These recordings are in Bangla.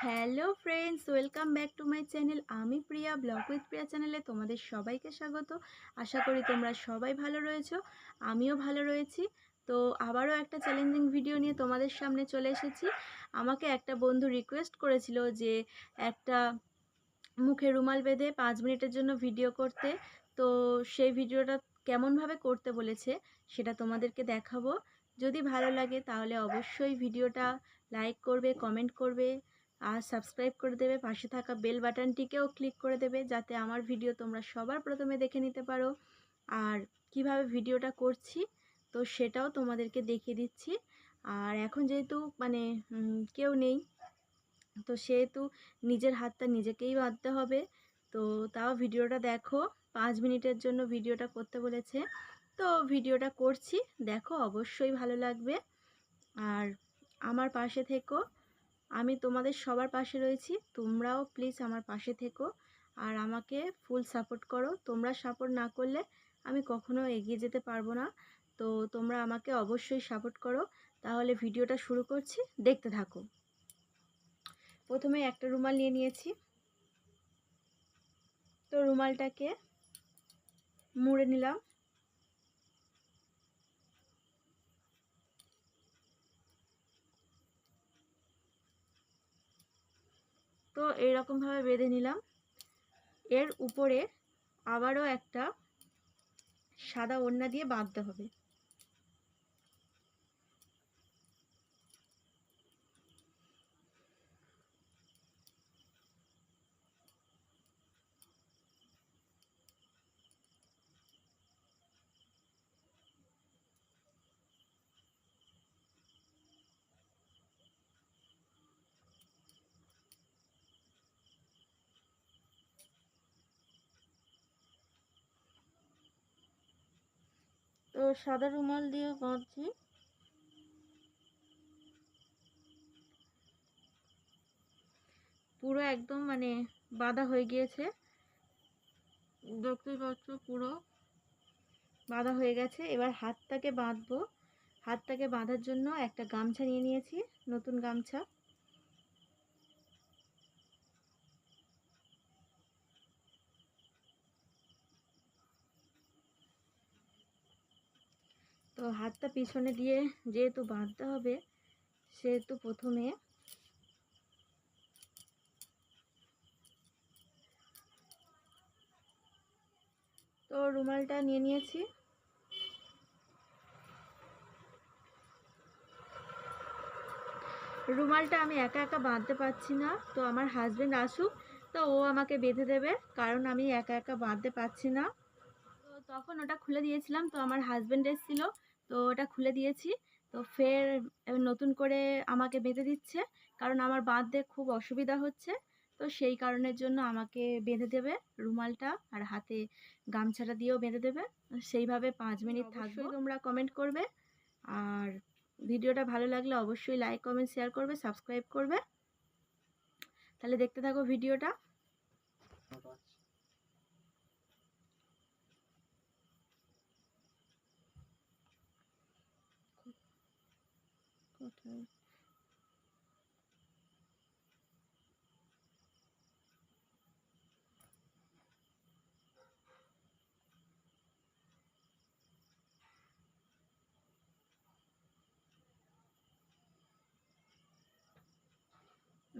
Hello friends, welcome back to my channel. আমি প্রিয়া, ব্লগ উইথ প্রিয়া চ্যানেলে তোমাদের সবাইকে স্বাগত। আশা করি তোমরা সবাই ভালো রয়েছো, আমিও ভালো রয়েছি। তো আবারও একটা চ্যালেঞ্জিং ভিডিও নিয়ে তোমাদের সামনে চলে এসেছি। আমাকে একটা বন্ধু রিকোয়েস্ট করেছিল যে একটা মুখে রুমাল বেঁধে 5 মিনিটের জন্য ভিডিও করতে। তো সেই ভিডিওটা কেমনভাবে করতে বলেছে সেটা তোমাদেরকে দেখাবো। যদি ভালো লাগে তাহলে অবশ্যই ভিডিওটা লাইক করবে, কমেন্ট করবে আর সাবস্ক্রাইব করে দেবে। পাশে থাকা বেল বাটনটিকেও ক্লিক করে দেবে যাতে আমার ভিডিও তোমরা সবার প্রথমে দেখে নিতে পারো। আর কিভাবে ভিডিওটা করছি তো সেটাও তোমাদেরকে দেখিয়ে দিচ্ছি। আর এখন যেহেতু কেউ নেই, তো সেহেতু নিজের হাতটা নিজেকেই বাঁধতে হবে। তো তাও ভিডিওটা দেখো, 5 মিনিটের জন্য ভিডিওটা করতে বলেছে। তো ভিডিওটা করছি, দেখো অবশ্যই ভালো লাগবে। আর আমার পাশে থেকো, আমি তোমাদের সবার পাশে রয়েছি, তোমরাও প্লিজ আমার পাশে থেকো আর আমাকে ফুল সাপোর্ট করো। তোমরা সাপোর্ট না করলে আমি কখনো এগিয়ে যেতে পারবো না। তো তোমরা আমাকে অবশ্যই সাপোর্ট করো। তাহলে ভিডিওটা শুরু করছি, দেখতে থাকো। প্রথমে একটা রুমাল নিয়ে নিয়েছি, তো রুমালটাকে মুড়ে নিলাম। তো এইরকমভাবে বেঁধে নিলাম। এর উপরে আবারও একটা সাদা ওড়না দিয়ে বাঁধতে হবে। তো সাদা রুমাল দিয়ে বাঁধছি। পুরো একদম বাঁধা হয়ে গিয়েছে, দেখতেই পাচ্ছ পুরো বাঁধা হয়ে গেছে। এবার হাতটাকে বাঁধবো। হাতটাকে বাঁধার জন্য একটা গামছা নিয়ে নিয়েছি, নতুন গামছা। তো হাতটা পিছনে দিয়ে যেহেতু বাঁধতে হবে, সেহেতু প্রথমে তো রুমালটা নিয়ে নিয়েছি। রুমালটা আমি একা একা বাঁধতে পারছি না, তো আমার হাজবেন্ড আসুক, তো ও আমাকে বেঁধে দেবে, কারণ আমি একা একা বাঁধতে পারছি না। তো তখন ওটা খুলে দিয়েছিলাম, তো আমার হাজবেন্ড এসেছিল, তো ওটা খুলে দিয়েছি। তো ফের নতুন করে আমাকে বেঁধে দিচ্ছে, কারণ আমার বাঁধতে খুব অসুবিধা হচ্ছে। তো সেই কারণের জন্য আমাকে বেঁধে দেবে রুমালটা, আর হাতে গামছাটা দিয়েও বেঁধে দেবে। সেইভাবে 5 মিনিট থাকবো। তোমরা কমেন্ট করবে, আর ভিডিওটা ভালো লাগলে অবশ্যই লাইক, কমেন্ট, শেয়ার করবে, সাবস্ক্রাইব করবে। তাহলে দেখতে থাকো ভিডিওটা। কোথায়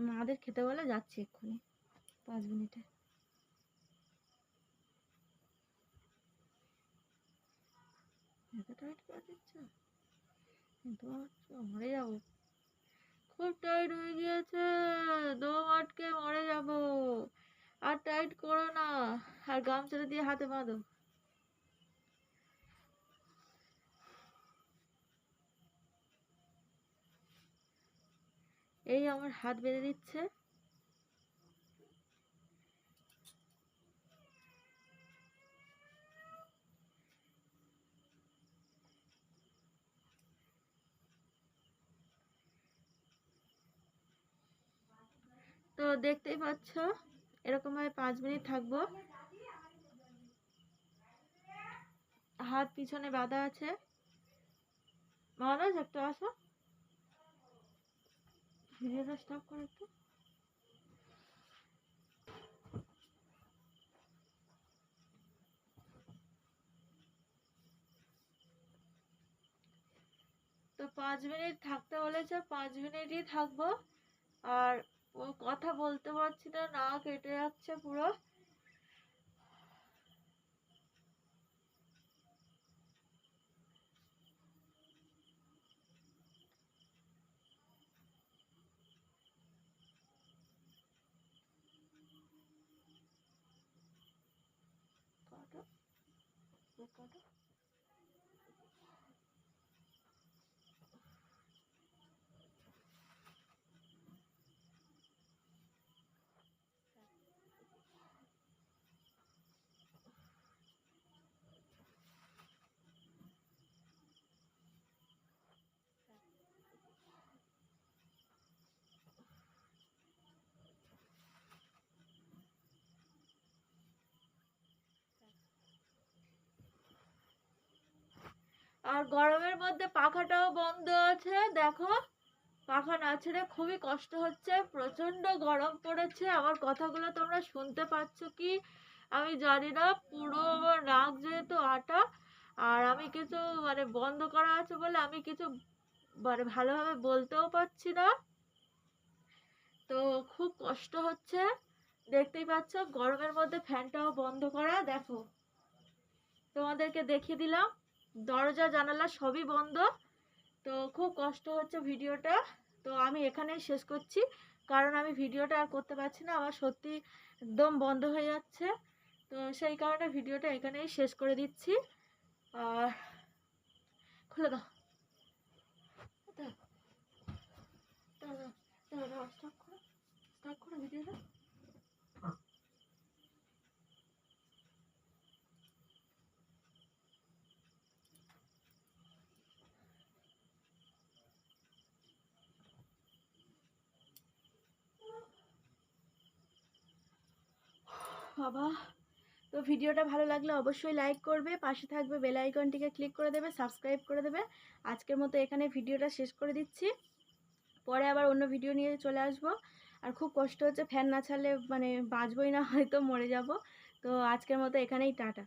মাদের খেতে বলে, যাচ্ছি এক্ষুনি 5 মিনিটে। এত টাইট করে দিচ্ছ, মরে যাবো। খুব টাইট হয়ে গিয়েছে, দম আটকে মরে যাবো। আর টাইট করো না, আর গামছাটা দিয়ে হাতে বাঁধো। এই আমার হাত বেঁধে দিচ্ছে। তো দেখতেই পাচ্ছ, এরকম ভাবে 5 মিনিট থাকবো। হাত পিছনে বাঁধা আছে। মহারাজ একটু আসো, ভিডিওটা স্টপ করো একটু। 5 মিনিট থাকতে বলেছে, 5 মিনিটই থাকবো। আর ও কথা বলতে পারছি না, না কেটে যাচ্ছে পুরো। কাটো, কাটো। আর গরমের মধ্যে পাখাটাও বন্ধ আছে, দেখো পাখা না ছেড়ে খুবই কষ্ট হচ্ছে, প্রচন্ড গরম পড়েছে। আমার কথাগুলো তোমরা শুনতে পাচ্ছ কি আমি জানি না, পুরো আমার নাক যেহেতু আটা, আর আমি কিছু মানে বন্ধ করা আছে বলে আমি কিছু মানে ভালোভাবে বলতেও পারছি না, তো খুব কষ্ট হচ্ছে। দেখতেই পাচ্ছ গরমের মধ্যে ফ্যানটাও বন্ধ করা, দেখো তোমাদেরকে দেখিয়ে দিলাম দরজা জানালা সবই বন্ধ। তো খুব কষ্ট হচ্ছে ভিডিওটা, তো আমি এখানেই শেষ করছি, কারণ আমি ভিডিওটা আর করতে পারছি না, আমার সত্যি একদম বন্ধ হয়ে যাচ্ছে। তো সেই কারণে ভিডিওটা এখানেই শেষ করে দিচ্ছি। আর খুলে দাও, দাও, দাও, দাও, দাও, দাও, স্টার্ট করো ভিডিওটা। বাবা, তো ভিডিওটা ভালো লাগলে অবশ্যই লাইক করবে, পাশে থাকবে বেল আইকনটিকে ক্লিক করে দেবে, সাবস্ক্রাইব করে দেবে। আজকের মতো এখানে ভিডিওটা শেষ করে দিচ্ছি, পরে আবার অন্য ভিডিও নিয়ে চলে আসবো। আর খুব কষ্ট হচ্ছে, ফ্যান না ছাড়লে মানে বাঁচবই না, হয়তো মরে যাব। তো আজকের মতো এখানেই টাটা।